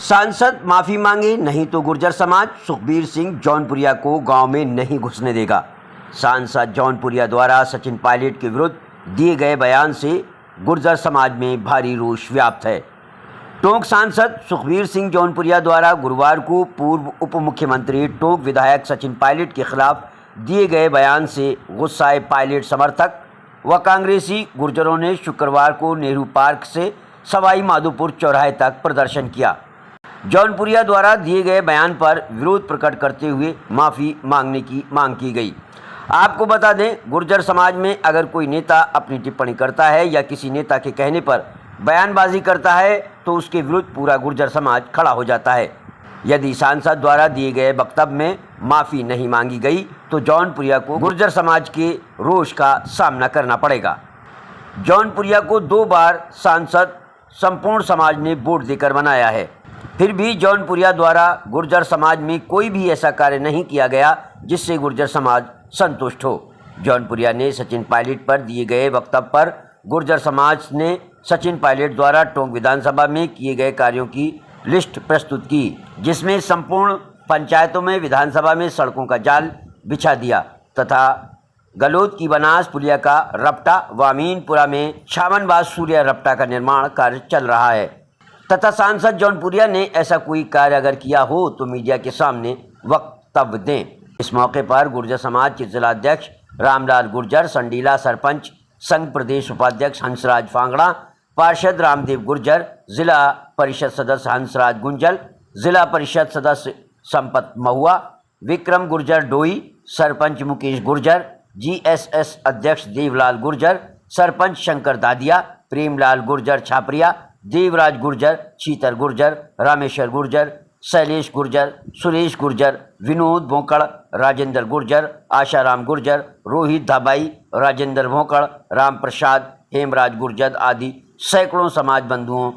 सांसद माफी मांगे नहीं तो गुर्जर समाज सुखबीर सिंह जौनपुरिया को गांव में नहीं घुसने देगा। सांसद जौनपुरिया द्वारा सचिन पायलट के विरुद्ध दिए गए बयान से गुर्जर समाज में भारी रोष व्याप्त है। टोंक सांसद सुखबीर सिंह जौनपुरिया द्वारा गुरुवार को पूर्व उप मुख्यमंत्री टोंक विधायक सचिन पायलट के खिलाफ दिए गए बयान से गुस्साए पायलट समर्थक व कांग्रेसी गुर्जरों ने शुक्रवार को नेहरू पार्क से सवाई माधोपुर चौराहे तक प्रदर्शन किया। जौनपुरिया द्वारा दिए गए बयान पर विरोध प्रकट करते हुए माफ़ी मांगने की मांग की गई। आपको बता दें, गुर्जर समाज में अगर कोई नेता अपनी टिप्पणी करता है या किसी नेता के कहने पर बयानबाजी करता है तो उसके विरुद्ध पूरा गुर्जर समाज खड़ा हो जाता है। यदि सांसद द्वारा दिए गए वक्तव्य में माफ़ी नहीं मांगी गई तो जौनपुरिया को गुर्जर समाज के रोष का सामना करना पड़ेगा। जौनपुरिया को 2 बार सांसद संपूर्ण समाज ने वोट देकर बनाया है, फिर भी जौनपुरिया द्वारा गुर्जर समाज में कोई भी ऐसा कार्य नहीं किया गया जिससे गुर्जर समाज संतुष्ट हो। जौनपुरिया ने सचिन पायलट पर दिए गए वक्तव्य पर गुर्जर समाज ने सचिन पायलट द्वारा टोंक विधानसभा में किए गए कार्यों की लिस्ट प्रस्तुत की, जिसमें संपूर्ण पंचायतों में विधानसभा में सड़कों का जाल बिछा दिया तथा गलोद की बनास पुलिया का रपटा व अमीनपुरा में छावनबाज सूर्य रपटा का निर्माण कार्य चल रहा है तथा सांसद जौनपुरिया ने ऐसा कोई कार्य अगर किया हो तो मीडिया के सामने वक्तव्य दें। इस मौके पर गुर्जर समाज के जिलाध्यक्ष रामलाल गुर्जर, संडीला सरपंच संघ प्रदेश उपाध्यक्ष हंसराज फांगड़ा, पार्षद रामदेव गुर्जर, जिला परिषद सदस्य हंसराज गुंजल, जिला परिषद सदस्य संपत महुआ, विक्रम गुर्जर डोई, सरपंच मुकेश गुर्जर, जीएसएस अध्यक्ष देवलाल गुर्जर, सरपंच शंकर दादिया, प्रेमलाल गुर्जर छापरिया, देवराज गुर्जर, चीतर गुर्जर, रामेश्वर गुर्जर, शैलेश गुर्जर, सुरेश गुर्जर, विनोद भोंकड़, राजेंद्र गुर्जर, आशाराम गुर्जर, रोहित धाबाई, राजेंद्र भोंकड़, राम प्रसाद, हेमराज गुर्जर आदि सैकड़ों समाज बंधुओं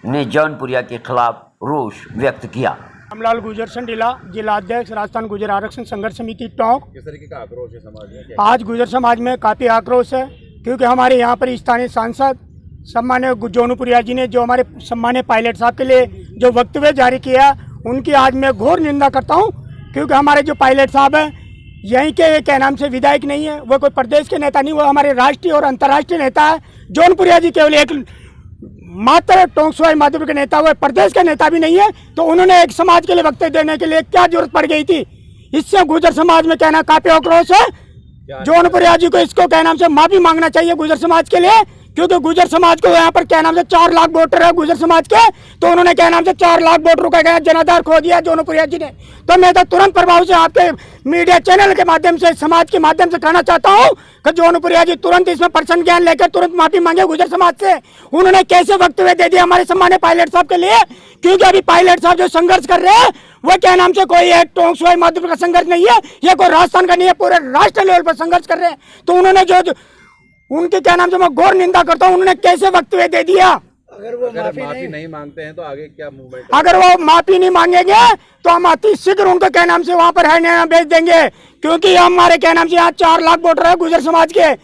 ने जौनपुरिया के खिलाफ रोष व्यक्त किया। रामलाल गुर्जर, संडीला, जिलाध्यक्ष राजस्थान गुर्जर आरक्षण संघर्ष समिति टोंक। किस तरीके का आक्रोश है समाज में? आज गुर्जर समाज में काफ़ी आक्रोश है क्योंकि हमारे यहाँ पर स्थानीय सांसद सम्मान्य जौनपुरिया जी ने जो हमारे सम्मान्य पायलट साहब के लिए जो वक्तव्य जारी किया, उनकी आज मैं घोर निंदा करता हूँ। क्योंकि हमारे जो पायलट साहब हैं यहीं के क्या नाम से विधायक नहीं है, वो कोई प्रदेश के नेता नहीं, वो हमारे राष्ट्रीय और अंतर्राष्ट्रीय नेता है। जौनपुरिया जी केवल एक मात्र टोंक सवाई माधोपुर के नेता हुए, प्रदेश के नेता भी नहीं है, तो उन्होंने एक समाज के लिए वक्तव्य देने के लिए क्या जरूरत पड़ गई थी? इससे गुर्जर समाज में कहना काफी आक्रोश है। जौनपुरिया जी को इसको क्या नाम से माफी मांगना चाहिए गुर्जर समाज के लिए, क्योंकि गुर्जर समाज को यहाँ पर क्या नाम से 4 लाख वोटर है गुर्जर समाज के, तो उन्होंने क्या नाम से 4 लाख वोटरों का जनाधार खो दिया जौनपुरिया जी ने। तो मैं तो तुरंत प्रभाव से आपके मीडिया चैनल के माध्यम से, समाज के माध्यम से कहना चाहता हूँ कि जौनपुरिया जी तुरंत इसमें पर्सन ज्ञान लेकर तुरंत माफी मांगे गुर्जर समाज से। उन्होंने कैसे वक्तव्य दे दिया हमारे सम्मान्य पायलट साहब के लिए, क्योंकि अभी पायलट साहब जो संघर्ष कर रहे हैं वो क्या नाम से कोई एक टोंक सवाई माधोपुर का संघर्ष नहीं है, ये कोई राजस्थान का नहीं है, पूरे राष्ट्रीय लेवल पर संघर्ष कर रहे हैं। तो उन्होंने जो उनके क्या नाम से मैं घोर निंदा करता हूँ, उन्होंने कैसे वक्तव्य दे दिया। अगर वो माफी नहीं मांगते हैं तो आगे क्या मूवमेंट? अगर वो माफी नहीं मांगेंगे तो हम अति शीघ्र उनको क्या नाम से वहाँ पर है भेज देंगे, क्योंकि हमारे क्या नाम से यहाँ 4 लाख वोटर है गुर्जर समाज के।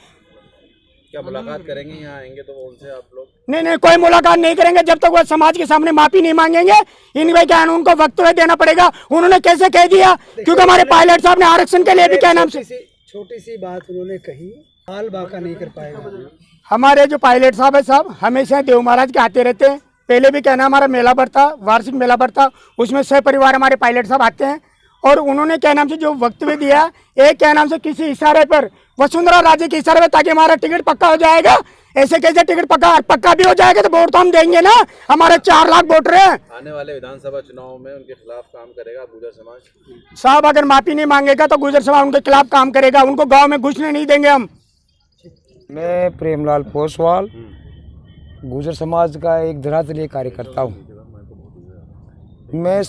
क्या मुलाकात करेंगे? यहाँ आएंगे तो उनसे आप लोग? नहीं, कोई मुलाकात नहीं करेंगे जब तक वो समाज के सामने माफी नहीं मांगेंगे। इनके क्या उनको वक्तव्य देना पड़ेगा। उन्होंने कैसे कह दिया, क्योंकि हमारे पायलट साहब ने आरक्षण के लिए भी क्या नाम से छोटी सी बात उन्होंने कही, हाल बाका नहीं कर पाएगा। हमारे जो पायलट साहब है साहब हमेशा देव महाराज के आते रहते हैं। पहले भी क्या नाम हमारा मेला बढ़ता, वार्षिक मेला बढ़ता, उसमें सपरिवार हमारे पायलट साहब आते हैं। और उन्होंने क्या नाम से जो वक्तव्य दिया, एक क्या नाम से किसी इशारे पर, वसुंधरा राजे के इशारे पर, ताकि हमारा टिकट पक्का हो जाएगा। ऐसे कैसे टिकट पक्का भी हो जाएगा तो वोट तो हम देंगे ना, हमारे 4 लाख वोटर हैं। आने वाले विधानसभा चुनाव में उनके खिलाफ काम करेगा गुर्जर समाज? साहब अगर माफी नहीं मांगेगा तो गुर्जर समाज उनके खिलाफ काम करेगा, उनको गाँव में घुसने नहीं देंगे हम। मैं प्रेमलाल पोसवाल गुर्जर समाज का एक धरातलीय कार्यकर्ता हूँ। मैं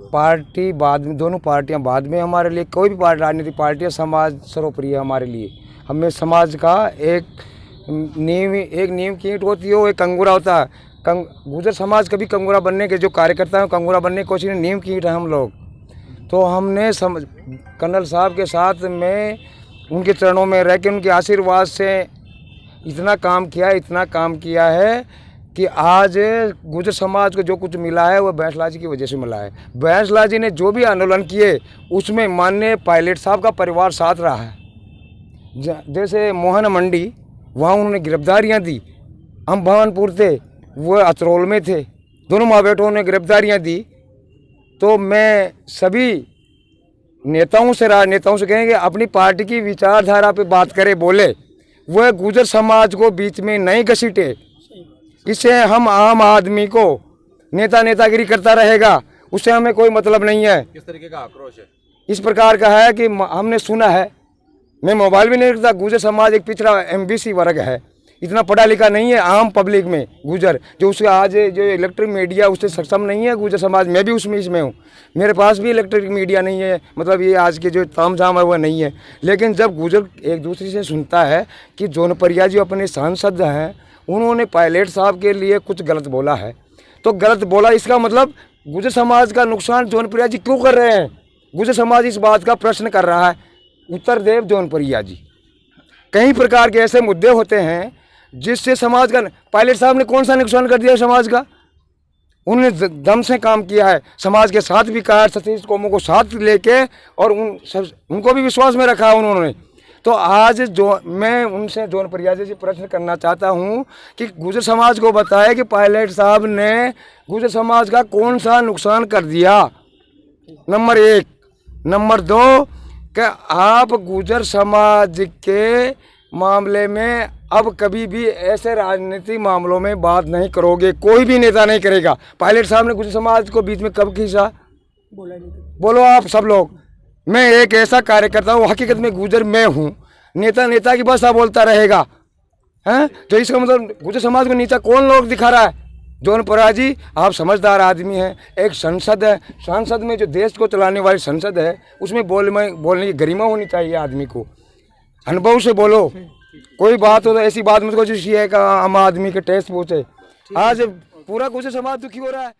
पार्टी बाद में, दोनों पार्टियां बाद में, हमारे लिए कोई भी राजनीतिक पार्टियां समाज सर्वोपरि है हमारे लिए। हमें समाज का एक नींव की ईंट होती है, वो एक कंगूरा होता है। गुर्जर समाज कभी कंगूरा बनने के जो कार्यकर्ता हैं कंगूरा बनने की कोशिश, नींव की ईंट है हम लोग। तो हमने कर्नल साहब के साथ में उनके चरणों में रह के उनके आशीर्वाद से इतना काम किया है कि आज गुर्जर समाज को जो कुछ मिला है वो बैंसला जी की वजह से मिला है। बैंसला जी ने जो भी आंदोलन किए उसमें माननीय पायलट साहब का परिवार साथ रहा है। जैसे मोहन मंडी, वहाँ उन्होंने गिरफ्तारियाँ दी। हम भवानपुर थे, वो अतरौल में थे, दोनों माँ बेटों ने गिरफ्तारियाँ दी। तो मैं सभी नेताओं से राजनेताओं से कहेंगे अपनी पार्टी की विचारधारा पे बात करे, बोले, वह गुर्जर समाज को बीच में नहीं घसीटे। इससे हम आम आदमी को नेतागिरी करता रहेगा, उससे हमें कोई मतलब नहीं है। किस तरीके का आक्रोश है? इस प्रकार का है कि हमने सुना है, मैं मोबाइल भी नहीं रखता, गुर्जर समाज एक पिछड़ा एमबीसी वर्ग है, इतना पढ़ा लिखा नहीं है आम पब्लिक में गुर्जर, जो उसके आज जो इलेक्ट्रिक मीडिया उससे सक्षम नहीं है गुर्जर समाज। मैं भी उसमें इसमें हूँ, मेरे पास भी इलेक्ट्रिक मीडिया नहीं है, मतलब ये आज के जो तामझाम है वह नहीं है। लेकिन जब गुर्जर एक दूसरे से सुनता है कि जौनपुरिया जी अपने सांसद हैं, उन्होंने पायलट साहब के लिए कुछ गलत बोला है, तो गलत बोला इसका मतलब गुर्जर समाज का नुकसान जौनपुरिया जी क्यों कर रहे हैं? गुर्जर समाज इस बात का प्रश्न कर रहा है। उत्तर देव जौनपुरिया जी, कई प्रकार के ऐसे मुद्दे होते हैं जिससे समाज का, पायलट साहब ने कौन सा नुकसान कर दिया समाज का? उन्होंने दम से काम किया है, समाज के साथ भी कहा, सतीश कौमों को साथ लेके और उनको भी विश्वास में रखा उन्होंने। तो आज जो मैं उनसे जौनपुरिया जी से प्रश्न करना चाहता हूं कि गुर्जर समाज को बताए कि पायलट साहब ने गुर्जर समाज का कौन सा नुकसान कर दिया, नंबर 1। नंबर 2 कि आप गुर्जर समाज के मामले में अब कभी भी ऐसे राजनीतिक मामलों में बात नहीं करोगे, कोई भी नेता नहीं करेगा। पायलट साहब ने गुर्जर समाज को बीच में कब खींचा? बोलो आप सब लोग। मैं एक ऐसा कार्यकर्ता हूँ, हकीकत में गुर्जर मैं हूँ, नेता की भाषा बोलता रहेगा, हैं? तो इसका मतलब गुर्जर समाज को नीचा कौन लोग दिखा रहा है? जौनपुरिया जी, आप समझदार आदमी हैं, एक संसद है, संसद में जो देश को चलाने वाली संसद है, उसमें बोलने की गरिमा होनी चाहिए आदमी को। अनुभव से बोलो, कोई बात हो तो ऐसी बात मत को जो आम आदमी के टेस्ट पहुँचे। आज पूरा गुर्जर समाज दुखी हो रहा है।